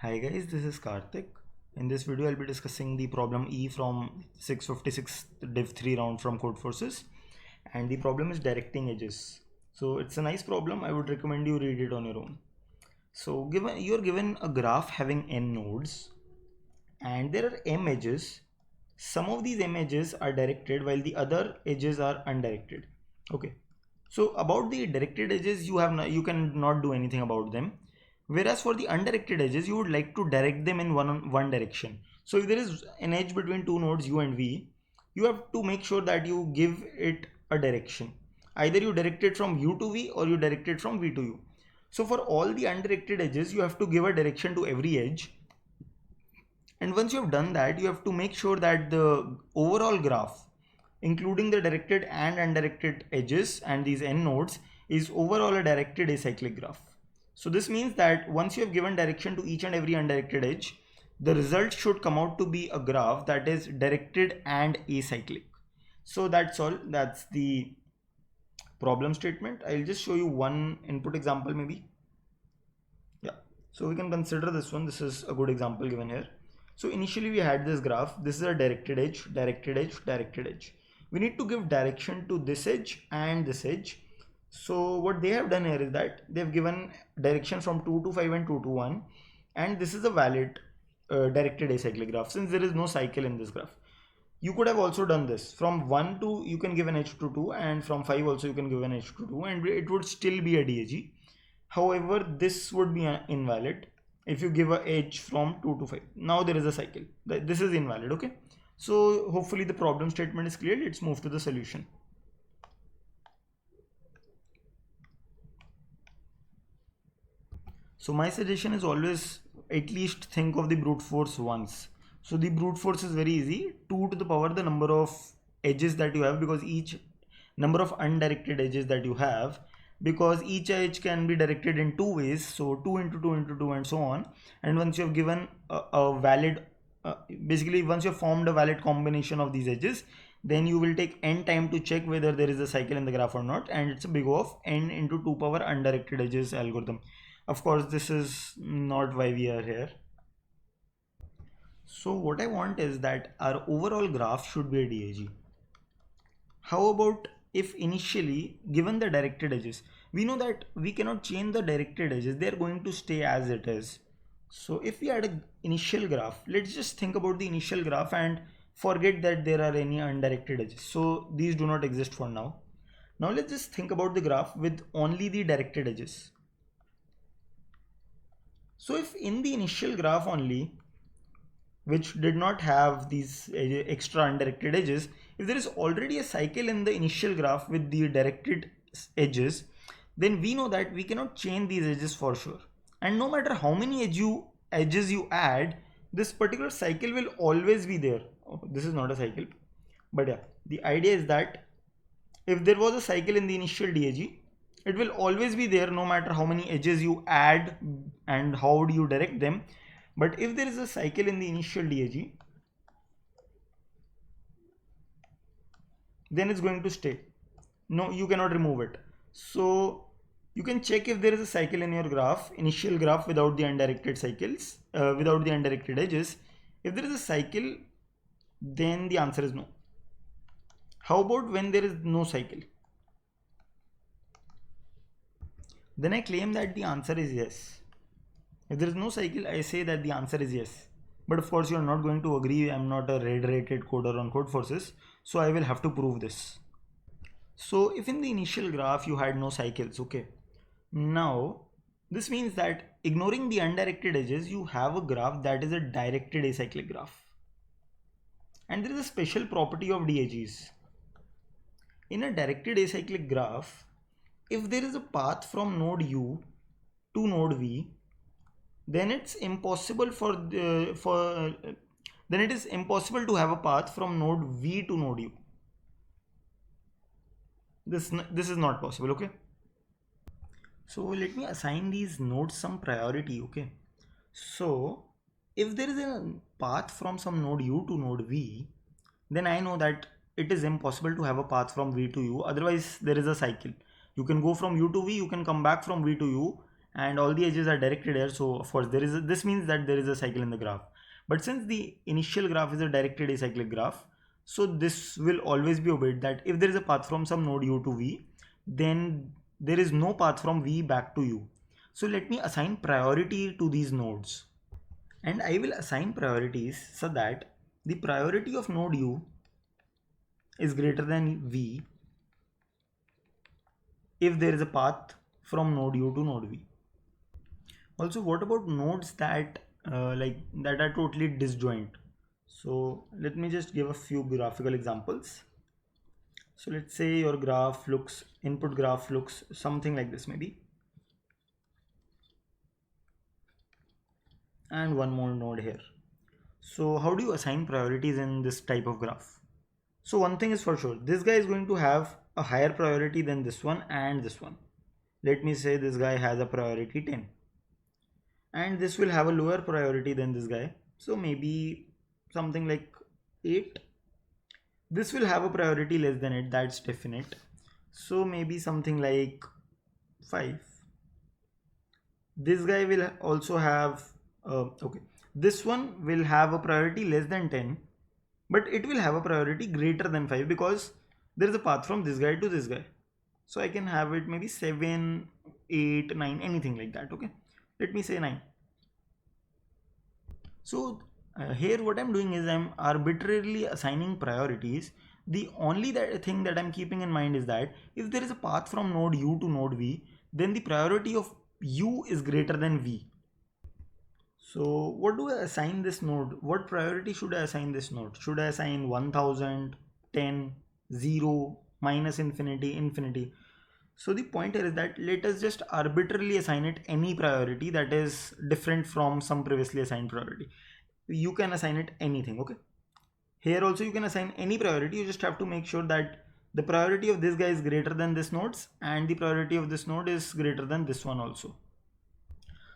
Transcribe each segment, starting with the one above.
Hi guys, this is Karthik. In this video, I'll be discussing the problem E from 656 Div 3 round from Codeforces, and the problem is directing edges. So it's a nice problem. I would recommend you read it on your own. So you're given a graph having n nodes, and there are m edges. Some of these m edges are directed while the other edges are undirected. Okay. So about the directed edges, you can not do anything about them. Whereas for the undirected edges, you would like to direct them in one direction. So if there is an edge between two nodes u and v, you have to make sure that you give it a direction. Either you direct it from u to v or you direct it from v to u. So for all the undirected edges, you have to give a direction to every edge. And once you have done that, you have to make sure that the overall graph, including the directed and undirected edges and these n nodes, is overall a directed acyclic graph. So this means that once you have given direction to each and every undirected edge, the result should come out to be a graph that is directed and acyclic. So that's all. That's the problem statement. I'll just show you one input example maybe. Yeah. So we can consider this one. This is a good example given here. So initially we had this graph. This is a directed edge, directed edge, directed edge. We need to give direction to this edge and this edge. So what they have done here is that they've given direction from 2 to 5 and 2 to 1, and this is a valid directed acyclic graph since there is no cycle in this graph. You could have also done this from 1 to, you can give an edge to 2, and from 5 also you can give an edge to 2, and it would still be a DAG. However, this would be invalid if you give a edge from 2 to 5. Now there is a cycle. This is invalid. Okay. So hopefully the problem statement is clear. Let's move to the solution. So my suggestion is always at least think of the brute force once. So the brute force is very easy. 2 to the power the number of edges that you have, because each number of undirected edges that you have, because each edge can be directed in two ways. So 2 into 2 into 2 and so on. And once you have given a valid, basically once you have formed a valid combination of these edges, then you will take n time to check whether there is a cycle in the graph or not. And it's a big O of n into 2 power undirected edges algorithm. Of course, this is not why we are here. So what I want is that our overall graph should be a DAG. How about if initially given the directed edges, we know that we cannot change the directed edges, they are going to stay as it is. So if we had an initial graph, let's just think about the initial graph and forget that there are any undirected edges. So these do not exist for now. Now let's just think about the graph with only the directed edges. So if in the initial graph only, which did not have these extra undirected edges, if there is already a cycle in the initial graph with the directed edges, then we know that we cannot change these edges for sure. And no matter how many edges you add, this particular cycle will always be there. Oh, this is not a cycle, but yeah, the idea is that if there was a cycle in the initial DAG, it will always be there no matter how many edges you add and how do you direct them. But if there is a cycle in the initial DAG, then it's going to stay. No, you cannot remove it. So you can check if there is a cycle in your graph, initial graph without the undirected cycles, without the undirected edges. If there is a cycle, then the answer is no. How about when there is no cycle? Then I claim that the answer is yes. If there is no cycle, I say that the answer is yes. But of course, you are not going to agree. I'm not a red-rated coder on Codeforces, so I will have to prove this. So if in the initial graph you had no cycles, okay. Now, this means that ignoring the undirected edges, you have a graph that is a directed acyclic graph. And there is a special property of DAGs. In a directed acyclic graph, if there is a path from node U to node V, then it's impossible then it is impossible to have a path from node V to node U. This is not possible. Okay. So let me assign these nodes some priority. Okay. So if there is a path from some node U to node V, then I know that it is impossible to have a path from V to U. Otherwise, there is a cycle. You can go from U to V, you can come back from V to U, and all the edges are directed here, so of course this means that there is a cycle in the graph. But since the initial graph is a directed acyclic graph, so this will always be obeyed, that if there is a path from some node u to v, then there is no path from v back to u. So let me assign priority to these nodes, and I will assign priorities so that the priority of node u is greater than v if there is a path from node u to node v. Also, what about nodes that that are totally disjoint? So let me just give a few graphical examples. So let's say your input graph looks something like this maybe, and one more node here. So how do you assign priorities in this type of graph? So one thing is for sure, this guy is going to have a higher priority than this one and this one. Let me say this guy has a priority 10, and this will have a lower priority than this guy, so maybe something like 8. This will have a priority less than it, that's definite, so maybe something like 5. This guy will also have okay, this one will have a priority less than 10, but it will have a priority greater than 5 because there is a path from this guy to this guy. So I can have it maybe 7, 8, 9, anything like that. Okay, let me say 9. So here what I'm doing is I'm arbitrarily assigning priorities. The only thing that I'm keeping in mind is that if there is a path from node u to node v, then the priority of u is greater than v. So what do I assign this node? What priority should I assign this node? Should I assign 1000, 10, 0, minus infinity, infinity? So the point here is that let us just arbitrarily assign it any priority that is different from some previously assigned priority. You can assign it anything, okay? Here also you can assign any priority. You just have to make sure that the priority of this guy is greater than this node's, and the priority of this node is greater than this one also.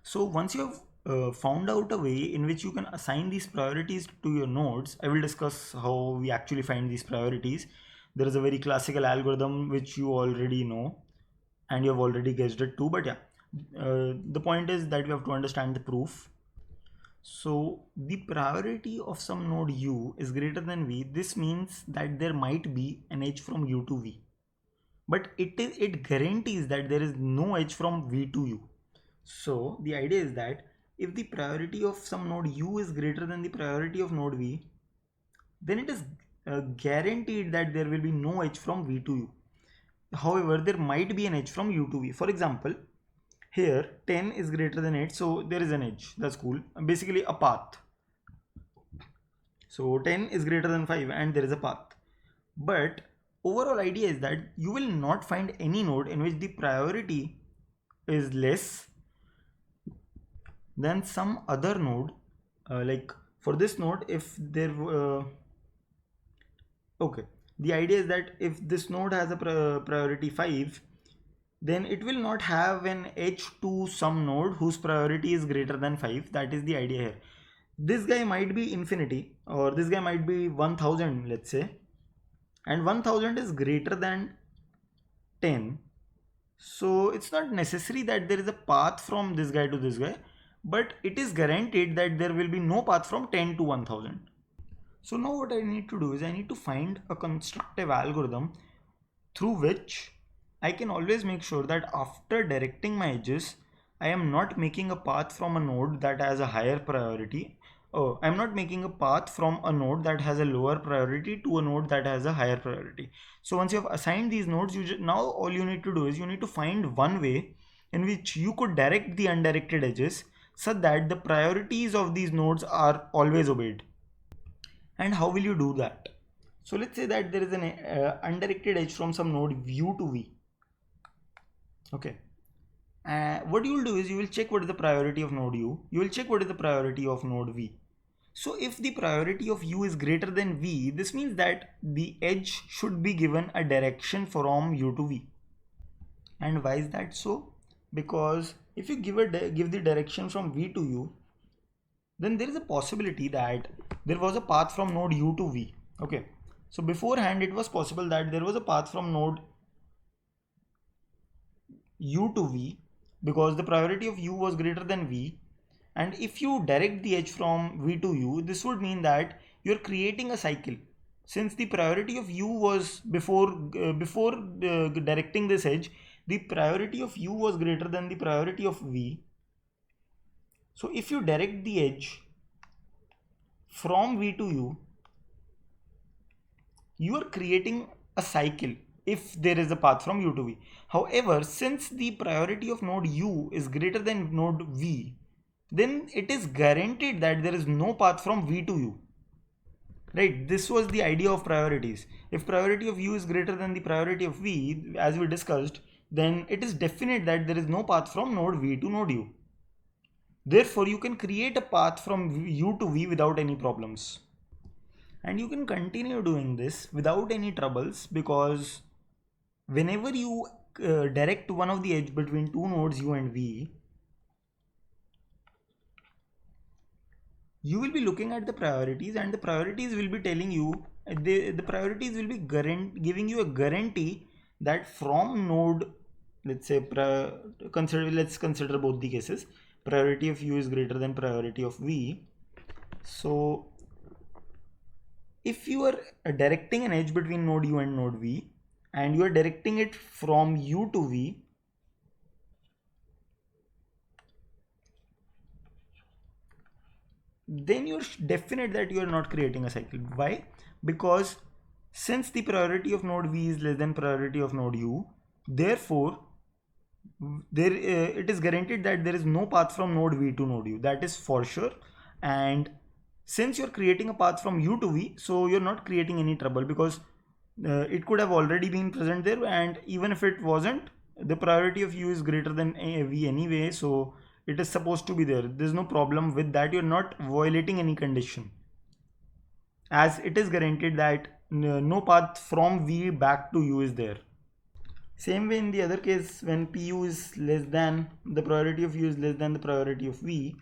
So once you have found out a way in which you can assign these priorities to your nodes, I will discuss how we actually find these priorities. There is a very classical algorithm which you already know and you have already guessed it too, but yeah, the point is that you have to understand the proof. So the priority of some node u is greater than v. This means that there might be an edge from u to v, but it guarantees that there is no edge from v to u. So the idea is that if the priority of some node u is greater than the priority of node v, then it is guaranteed that there will be no edge from v to u. However, there might be an edge from u to v. For example, here 10 is greater than 8, so there is an edge. That's cool. Basically a path. So 10 is greater than 5 and there is a path. But overall idea is that you will not find any node in which the priority is less than some other node. Like for this node, if there okay, the idea is that if this node has a priority 5, then it will not have an edge to some node whose priority is greater than 5. That is the idea here. This guy might be infinity, or this guy might be 1000, let's say, and 1000 is greater than 10. So it's not necessary that there is a path from this guy to this guy, but it is guaranteed that there will be no path from 10 to 1000. So now what I need to do is I need to find a constructive algorithm through which I can always make sure that after directing my edges, I am not making a path from a node that has a higher priority. Oh, I'm not making a path from a node that has a lower priority to a node that has a higher priority. So once you have assigned these nodes, now all you need to do is you need to find one way in which you could direct the undirected edges so that the priorities of these nodes are always obeyed. And how will you do that? So let's say that there is an undirected edge from some node u to v. Okay. What you will do is you will check what is the priority of node u. You will check what is the priority of node v. So if the priority of u is greater than v, this means that the edge should be given a direction from u to v. And why is that so? Because if you give the direction from v to u, then there is a possibility that there was a path from node u to v. Okay, so beforehand it was possible that there was a path from node u to v, because the priority of u was greater than v. And if you direct the edge from v to u, this would mean that you're creating a cycle. Since the priority of u was before directing this edge, the priority of u was greater than the priority of v. So if you direct the edge from v to u, you are creating a cycle if there is a path from u to v. However, since the priority of node u is greater than node v, then it is guaranteed that there is no path from v to u. Right, this was the idea of priorities. If priority of u is greater than the priority of v, as we discussed, then it is definite that there is no path from node v to node u. Therefore, you can create a path from u to v without any problems. And you can continue doing this without any troubles, because whenever you direct one of the edge between two nodes u and v, you will be looking at the priorities, and the priorities will be telling you, the priorities will be giving you a guarantee that from node, let's say, let's consider both the cases. Priority of u is greater than priority of v. So if you are directing an edge between node u and node v, and you are directing it from u to v, then you're definite that you are not creating a cycle. Why? Because since the priority of node v is less than priority of node u, therefore it is guaranteed that there is no path from node v to node u. That is for sure. And since you're creating a path from u to v, so you're not creating any trouble, because it could have already been present there, and even if it wasn't, the priority of u is greater than v anyway, so it is supposed to be there. There's no problem with that. You're not violating any condition, as it is guaranteed that no path from v back to u is there. Same way in the other case, when pu is less than, the priority of u is less than the priority of v,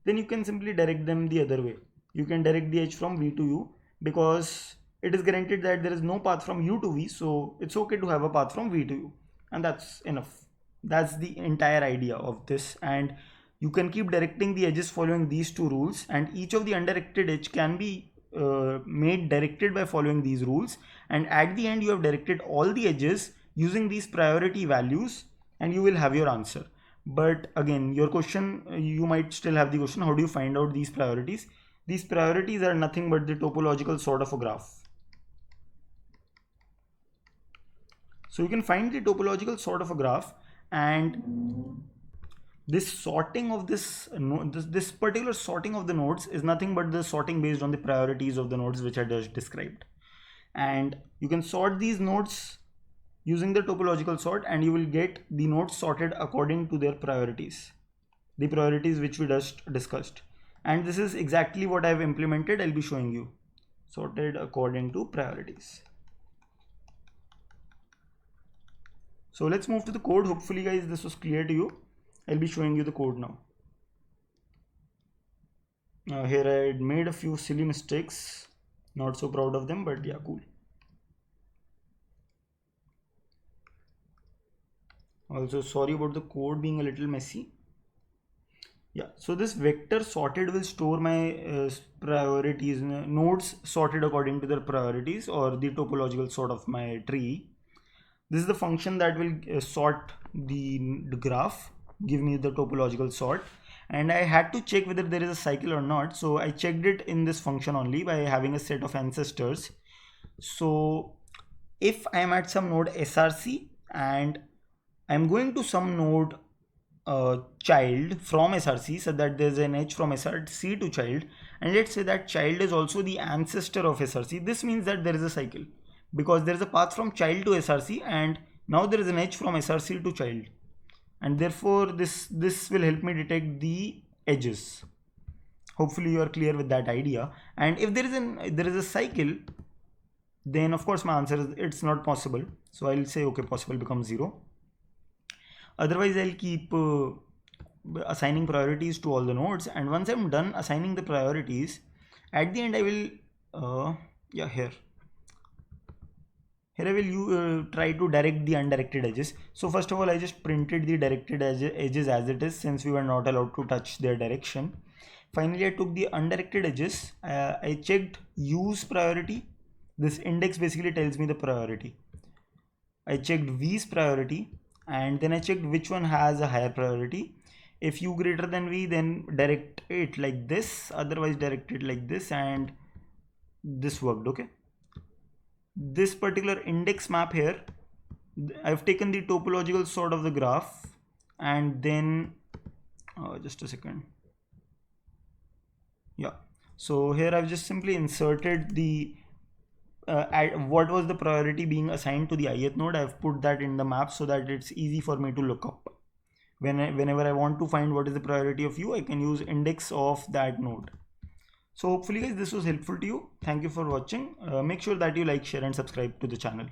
then you can simply direct them the other way. You can direct the edge from v to u, because it is guaranteed that there is no path from u to v, so it's okay to have a path from v to u, and that's enough. That's the entire idea of this. And you can keep directing the edges following these two rules, and each of the undirected edge can be made directed by following these rules, and at the end you have directed all the edges using these priority values, and you will have your answer. But again, your question, you might still have the question, how do you find out these priorities? These priorities are nothing but the topological sort of a graph. So you can find the topological sort of a graph, and this sorting of this particular sorting of the nodes is nothing but the sorting based on the priorities of the nodes which I just described. And you can sort these nodes using the topological sort, and you will get the nodes sorted according to their priorities, the priorities which we just discussed. And this is exactly what I've implemented. I'll be showing you, sorted according to priorities. So let's move to the code. Hopefully guys, this was clear to you. I'll be showing you the code now. Here I had made a few silly mistakes, not so proud of them, but yeah, cool. Also sorry about the code being a little messy. Yeah, so this vector sorted will store my priorities, nodes sorted according to their priorities, or the topological sort of my tree. This is the function that will sort the graph, give me the topological sort, and I had to check whether there is a cycle or not. So I checked it in this function only by having a set of ancestors. So if I am at some node src and I'm going to some node child from src, so that there's an edge from src to child, and let's say that child is also the ancestor of src, this means that there is a cycle, because there is a path from child to src, and now there is an edge from src to child, and therefore this will help me detect the edges. Hopefully you are clear with that idea. And if there is a cycle, then of course my answer is it's not possible, so I'll say okay, possible becomes 0. Otherwise I'll keep assigning priorities to all the nodes, and once I'm done assigning the priorities, at the end I will here Here I will try to direct the undirected edges. So first of all, I just printed the directed edges as it is, since we were not allowed to touch their direction. Finally, I took the undirected edges. I checked use priority. This index basically tells me the priority. I checked V's priority, and then I checked which one has a higher priority. If U greater than V, then direct it like this, otherwise direct it like this, and this worked. Okay, this particular index map here, I've taken the topological sort of the graph, and then just a second. Yeah, so here I've just simply inserted the what was the priority being assigned to the ith node. I've put that in the map so that it's easy for me to look up. Whenever I want to find what is the priority of U, I can use index of that node. So hopefully guys, this was helpful to you. Thank you for watching. Make sure that you like, share and subscribe to the channel.